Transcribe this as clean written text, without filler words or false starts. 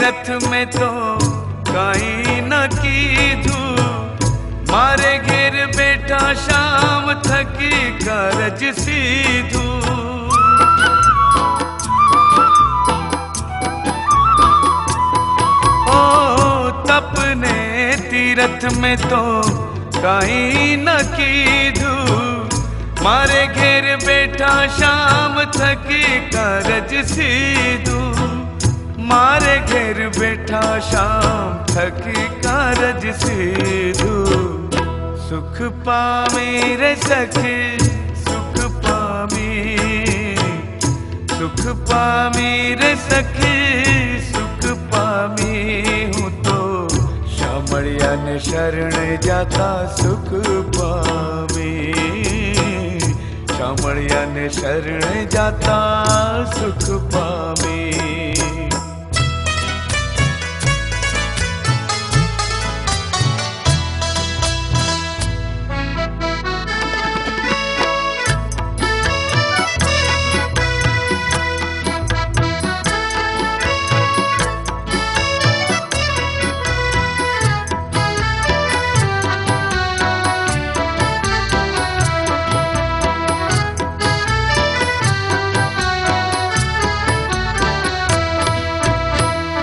तीरथ में तो काई न कीधू, मारे घेर बैठा शाम थकी कारज सीधू। ओ तपने तीरथ में तो काई न कीधू, मारे घेर बैठा शाम थकी कारज सीधू। मारे घेर बैठा शाम थकी कारज सीधू। सुख पामी रे सखी सुख पामी, सुख पामी रे सखी सुख पामी। हूँ तो शामળિયા ने शरण जाता सुख पामी, शामળિયા ने शरण जाता सुख पामी।